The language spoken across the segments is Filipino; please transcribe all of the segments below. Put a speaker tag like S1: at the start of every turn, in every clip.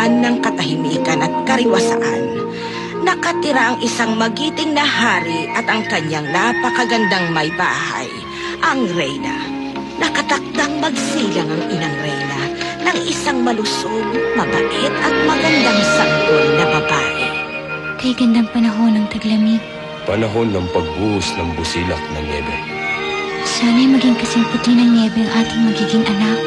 S1: daan ng katahimikan at kariwasaan, nakatira ang isang magiting na hari at ang kanyang napakagandang may bahay, ang Reyna. Nakatakdang magsilang ang inang Reyna ng isang malusog, mabait at magandang sanggol na babae.
S2: Kay gandang panahon ng taglamig.
S3: Panahon ng pagbuhos ng busilak ng niebe.
S2: Sana'y maging kasing puti ng niebe ang ating magiging anak.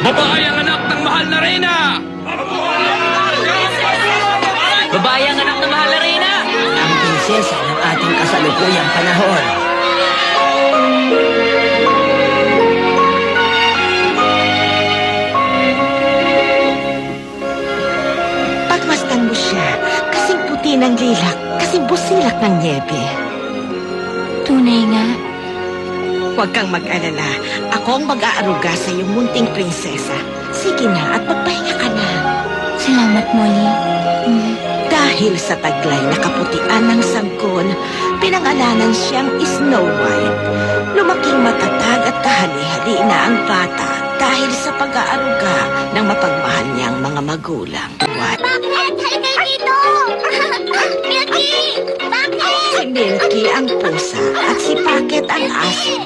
S4: Babae ang anak ng mahal na Reyna!
S5: Babae ang anak ng mahal na Reyna! Ang prinsesa ng ating kasalukuyang panahon.
S1: Pagmasdan mo siya, kasing puti ng lilak, kasing busilak ng niebe.
S2: Tunay nga.
S1: Huwag kang mag-alala. Ako ang mag-aaruga sa iyong munting prinsesa. Sige na at magpahinga ka na.
S2: Salamat, Molly.
S1: Dahil sa taglay na kaputian ng sanggol, pinangalanan siyang Snow White. Lumaking matatag at kahali-hali na ang bata dahil sa pag-aaruga ng mapagmahal niyang mga magulang.
S6: Bakit? Halika dito! Milky! Bakit?
S1: Si Milky ang pusa at si Packet ang aso.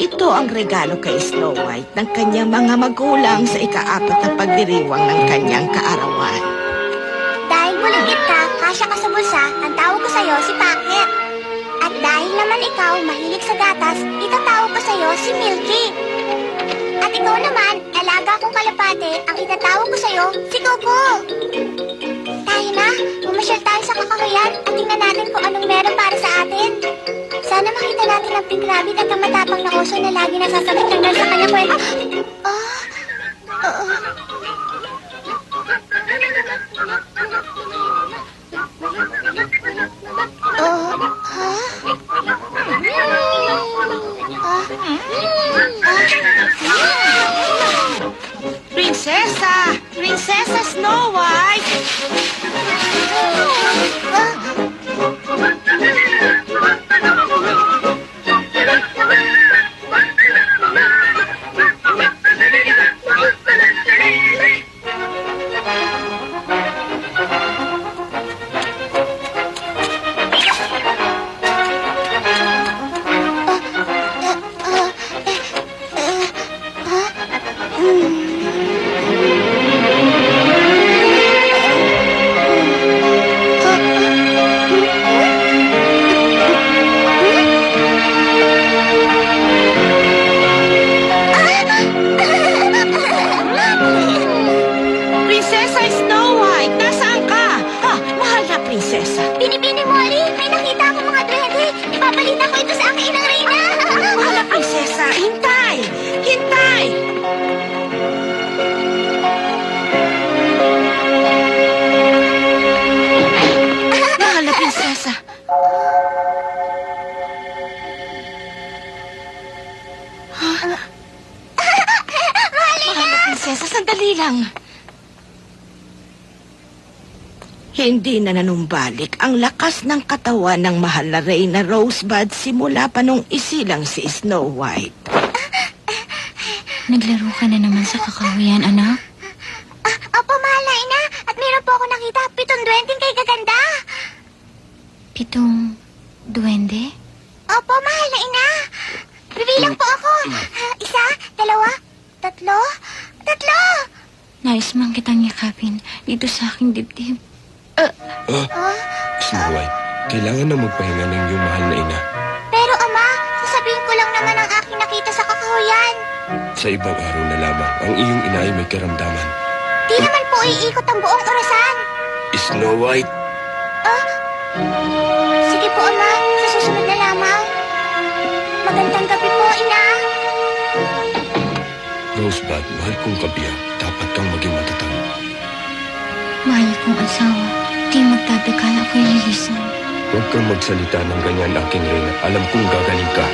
S1: Ito ang regalo kay Snow White ng kanyang mga magulang sa ika-4 na pagdiriwang ng kanyang kaarawan.
S6: Dahil buligid ka, kasya ka sa bulsa, ang tawag ko sa'yo si Packet. At dahil naman ikaw mahilig sa gatas, itatawag ko sa'yo si Milky. At ikaw naman, alaga kong kalapate, ang itatawag ko sa'yo si Coco. Tayo na, pumasyal tayo sa kakahuyan at tingnan natin kung anong meron para sa atin. Sana makita natin ang pink rabbit at ang matapang na oso na lagi nasasagot ng sa kanyang kwento.
S1: Prinsesa! Prinsesa Snow White! Prinsesa Snow White, nasaan ka? Mahal na prinsesa.
S6: Binibini Molly, may nakita ako mga duwende. Ipabalita ko ito sa aking inang Reyna.
S1: Mahal na prinsesa, hintay! Hintay! Mahal na prinsesa. Mahal na prinsesa, sandali lang. Hindi na nanumbalik ang lakas ng katawan ng mahal na Reyna Rosebud simula pa nung isilang si Snow White.
S2: Naglaro ka na naman sa kakahuyan, anak.
S6: Opo, mahal na ina. At meron po ako nakita 7 duwendeng kay gaganda.
S2: 7 duwende?
S6: Opo, mahal na ina. Bibilang po ako. 1, 2, 3. 3!
S2: Nais mang kitang yakapin dito sa aking dibdib.
S3: Snow White, kailangan na magpahinga ng iyong mahal na ina.
S6: Pero ama, sasabihin ko lang naman ang aking nakita sa kakahuyan.
S3: Sa ibang araw na lamang, ang iyong ina ay may karamdaman.
S6: Di naman po iikot ang buong orasan.
S3: Snow White,
S6: Sige po, Ama. Sa susunod na lamang. Magandang gabi po, Ina.
S3: Rosebud, mahal kong kabiyak. Dapat kang maging matatag.
S2: Mahal kong asawa, di magtatagal ako'y lilisan.
S3: Huwag kang magsalita ng ganyan, aking Reyna. Alam kong gagaling ka.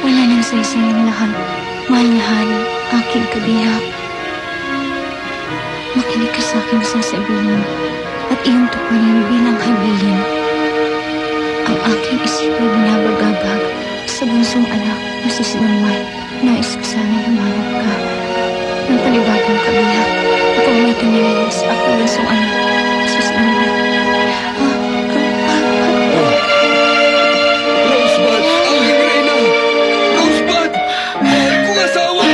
S2: Wala nang saysay ang lahat. Mahal na hari, aking kabiyak. Makinig ka sa aking sasabihin at iyong tuparin bilang kaibigan. Ang aking isip'y binabagabag sa bunsong anak na si Snow White. Nais ko sana'y humanap ka ng palibagang kabiyak. Ako may tinilala sa aking bunsong anak si Snow White.
S3: Rosebud, aking Reyna! Rosebud! Mahal kong asawa!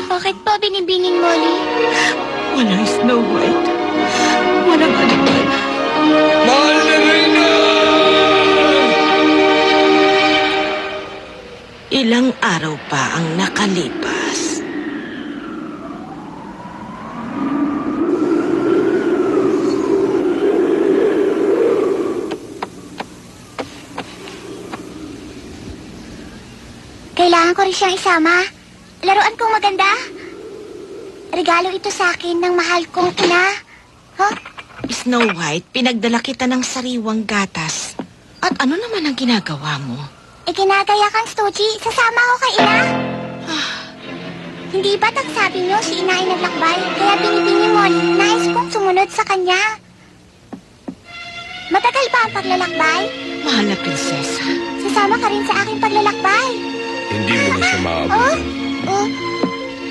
S6: Bakit po binibining Molly?
S1: Walang Snow White. Walang anuman.
S3: Mahal na Reyna!
S1: Ilang araw pa ang nakalipas.
S6: Kailangan ko rin siyang isama. Laruan kong maganda. Regalo ito sa akin ng mahal kong ina. Huh?
S1: Snow White, pinagdala kita ng sariwang gatas. At ano naman ang ginagawa mo?
S6: Ginagaya kang Stoogie. Sasama ako kay ina. Hindi ba't ang sabi niyo si ina ay naglakbay? Kaya binibini mo, nais kong sumunod sa kanya. Matagal ba ang paglalakbay?
S1: Mahal na prinsesa.
S6: Sasama ka rin sa aking paglalakbay.
S3: Hindi mo na siya maabutan.
S6: Oh,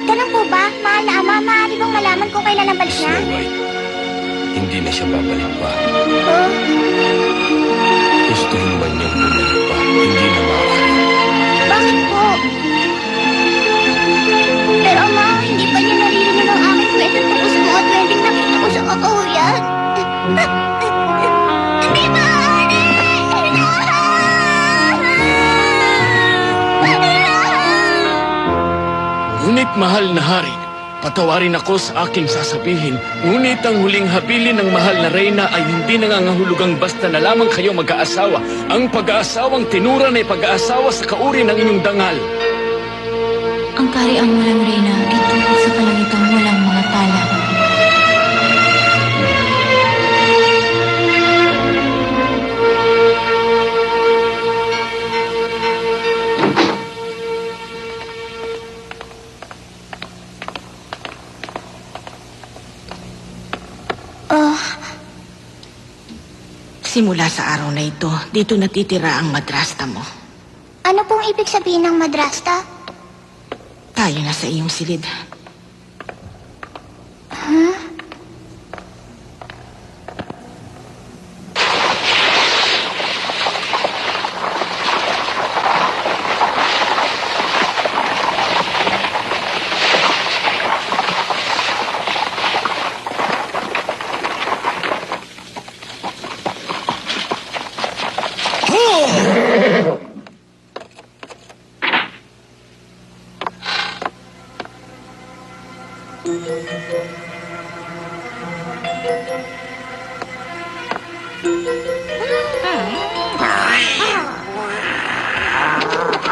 S6: ganun po ba? Mahal na ama, maaari bang malaman kung kailan ang balik niya?
S3: Snow White, hindi na siya babalik pa.
S6: Oh,
S3: Gustuhin man niyang bumalik pa, hindi na maaari.
S6: bakit po? Pero ama, hindi pa niya naririnig ang aking kwento tungkol sa mga trending nakita ko sa kakahuyan. Hindi maaari!
S4: Ngunit mahal na hari, patawarin ako sa aking sasabihin. Ngunit ang huling habilin ng mahal na Reyna ay hindi nangangahulugang basta na lamang kayo mag-aasawa. Ang pag-aasawang tinuran ay pag-aasawa sa kauri ng inyong dangal.
S2: Ang kariang walang reyna ay tungkol sa kalagitang walang mga tala.
S1: Simula sa araw na ito, dito natitira ang madrasta mo.
S6: Ano pong ibig sabihin ng madrasta?
S1: Tayo na sa iyong silid.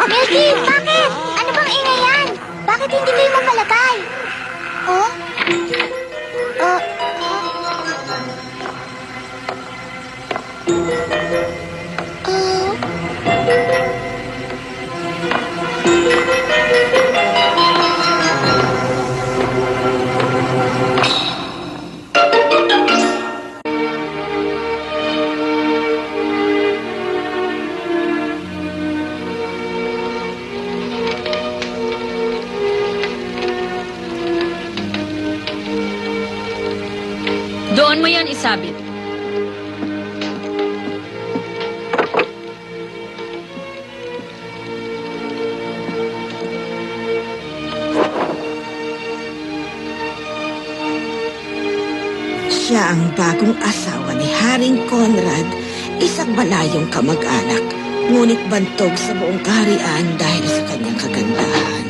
S6: Milky, bakit? Ano bang ingay yan? Bakit hindi kayo mapalagay? Oh? Oh?
S7: Doon mo yan isabit.
S1: Siya ang bagong asawa ni Haring Conrad, isang malayong kamag-anak ngunit bantog sa buong kaharian dahil sa kanyang kagandahan.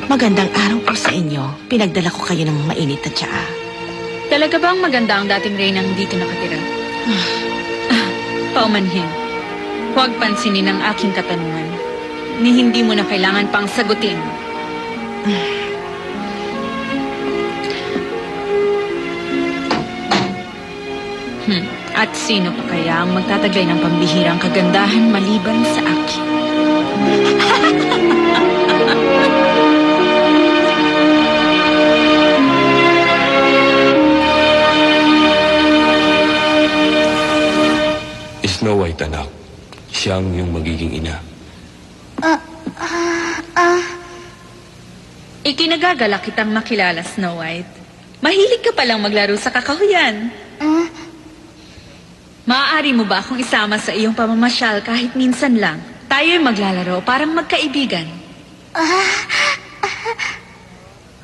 S1: Magandang araw po sa inyo. Pinagdala ko kayo ng mainit na tsaa.
S7: Talaga bang maganda ang dating reynang dito nakatira? Paumanhin. Huwag pansinin ang aking katanungan. Ni hindi mo na kailangan pang sagutin. At sino pa kaya ang magtataglay ng pambihirang kagandahan maliban sa akin?
S3: Snow White, anak. Siya ang iyong magiging ina.
S7: Ikinagagalak kitang makilala, Snow White. Mahilig ka palang maglaro sa kakahuyan. Maaari mo ba akong isama sa iyong pamamasyal kahit minsan lang? Tayo'y maglalaro parang magkaibigan.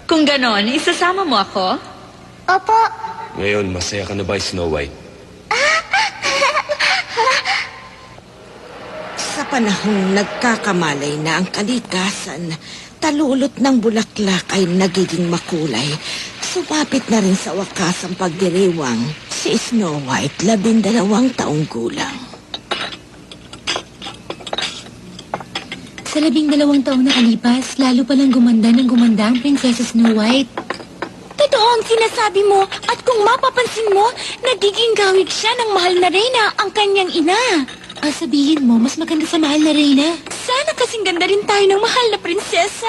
S7: Kung ganon, isasama mo ako?
S6: Opo.
S3: Ngayon, masaya ka na ba, Snow White?
S1: Sa panahong nagkakamalay na ang kalikasan, talulot ng bulaklak ay nagiging makulay. Sumapit na rin sa wakas ang pagdiriwang si Snow White, 12 taong gulang.
S2: Sa 12 taong nakalipas, lalo palang gumanda ng gumanda ang Prinsesa Snow White. Totoo ang sinasabi mo, at kung mapapansin mo, nagiging gawig siya ng mahal na reyna ang kanyang ina. Sabihin mo, mas maganda sa mahal na reyna. Sana kasing ganda rin tayo ng mahal na prinsesa.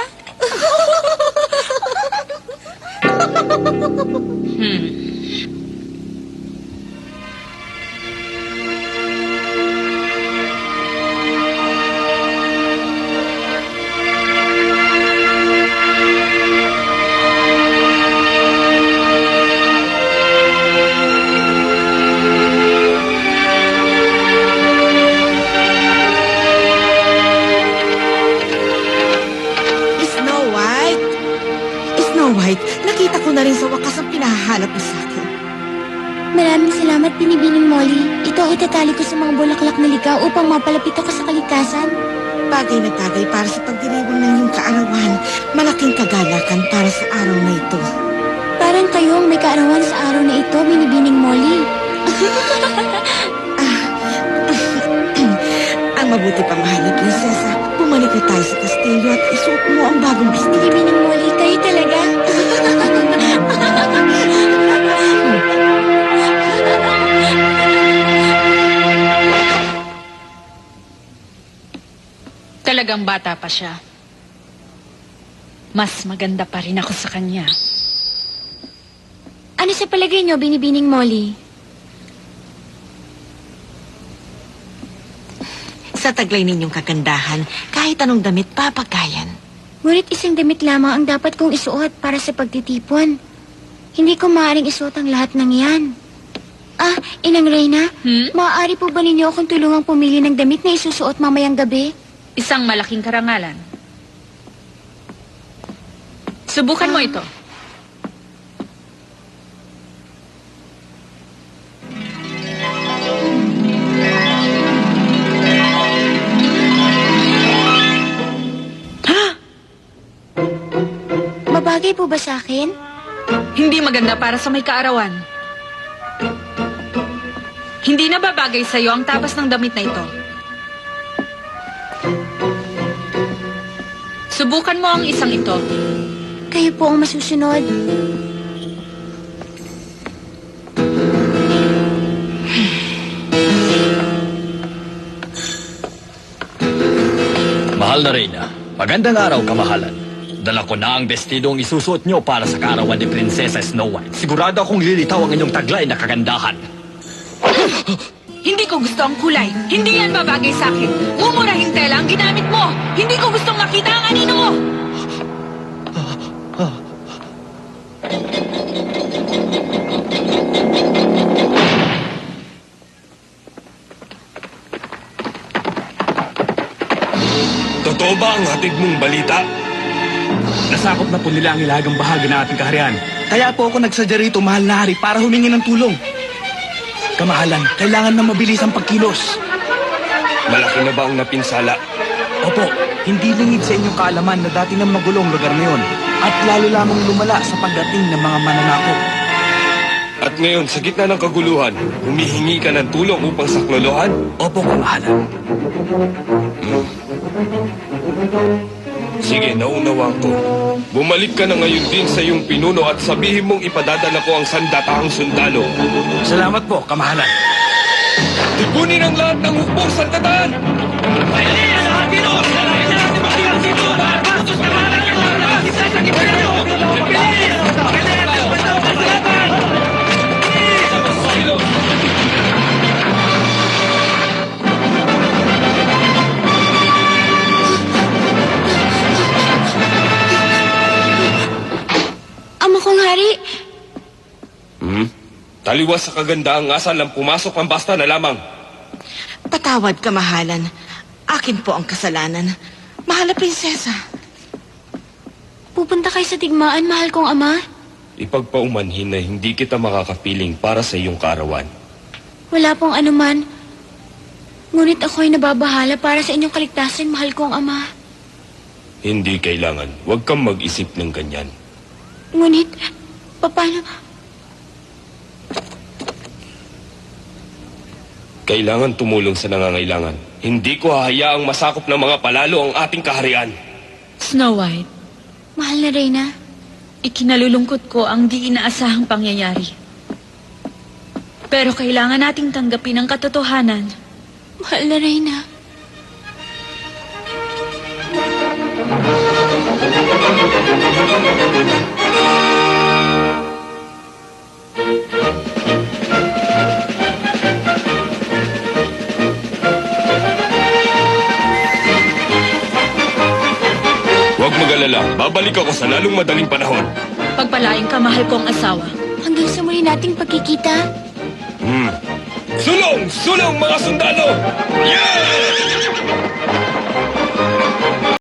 S1: Snow White, nakita ko na rin sa wakas ang pinahahanap mo sa akin.
S2: Maraming salamat, Binibining Molly. Ito ang itatali ko sa mga bulaklak na ligaw upang mapalapit ako sa kalikasan.
S1: Bagay na bagay para sa pagdiriwang ng iyong kaarawan. Malaking kagalakan para sa araw na ito.
S2: Parang kayo ang may kaarawan sa araw na ito, Binibining Molly.
S1: Ang mabuti pa, mahal na prinsesa. Bumalik na tayo sa kastilyo at isuot mo ang bagong vestido.
S2: Binibining Molly, kayo talaga?
S7: Talagang bata pa siya. Mas maganda pa rin ako sa kanya.
S2: Ano sa palagay niyo, Binibining Molly?
S1: Sa taglay ninyong kagandahan, kahit anong damit papagayan.
S2: Ngunit isang damit lamang ang dapat kong isuot para sa pagtitipon. Hindi ko maaaring isuot ang lahat ng yan. Inang Reyna, maaari po ba ninyo akong tulungang pumili ng damit na isusuot mamayang gabi?
S7: Isang malaking karangalan. Subukan mo ito.
S2: Babagay po ba sa akin?
S7: Hindi maganda para sa may kaarawan. Hindi na babagay sa'yo ang tapas ng damit na ito. Subukan mo ang isang ito.
S2: Kayo po ang masusunod.
S8: Mahal na Reyna, magandang araw, kamahalan. Dala ko na ang bestidong isusuot nyo para sa kaarawan ni Prinsesa Snow White. Sigurado akong lilitaw ang inyong taglay na kagandahan.
S7: Hindi ko gusto ang kulay. Hindi yan babagay sa akin. Mumurahing tela ang ginamit mo. Hindi ko gustong makita ang anino mo.
S3: Totoo ba ang hatid mong balita?
S9: Nasakop na po nila ang ilagang bahagi ng ating kaharian. Kaya po ako nagsadya rito, mahal na hari, para humingi ng tulong. Kamahalan, kailangan na mabilis ang pagkilos.
S3: Malaki na ba ang napinsala?
S9: Opo, hindi lingid sa inyong kaalaman na dati nang magulong lugar na yun. At lalo lamang lumala sa pagdating ng mga mananakop.
S3: At ngayon, sa gitna ng kaguluhan, humihingi ka ng tulong upang saklolohan?
S9: Opo, kamahalan.
S3: Sige, naunawaan ko. Bumalik ka na ngayon din sa iyong pinuno at sabihin mong ipadadala ko ang sandatahang sundalo.
S9: Salamat po, kamahalan.
S3: Tipunin ang lahat ng hukbong sandatahan!
S2: Ama kong hari,
S3: Taliwas sa kagandaang asal ang pumasok ang basta na lamang.
S1: Patawad, kamahalan. Akin po ang kasalanan. Mahal na prinsesa.
S2: pupunta kayo sa digmaan, mahal kong ama.
S3: Ipagpaumanhin na hindi kita makakapiling para sa iyong kaarawan.
S2: Wala pong anuman. Ngunit ako'y nababahala para sa inyong kaligtasan, mahal kong ama.
S3: Hindi kailangan. Huwag kang mag-isip ng ganyan.
S2: Ngunit, paano...
S3: Kailangan tumulong sa nangangailangan. Hindi ko hahayaang masakop ng mga palalo ang ating kaharian.
S7: Snow White,
S2: Mahal na Reyna,
S7: ikinalulungkot ko ang di inaasahang pangyayari. Pero kailangan nating tanggapin ang katotohanan.
S2: mahal na Reyna.
S3: Huwag mag-alala. Babalik ako sa lalong madaling panahon.
S7: Pagpalain ka, mahal kong asawa.
S2: Hanggang sa muli nating pagkikita.
S3: Sulong! Sulong, mga sundalo! Yeah!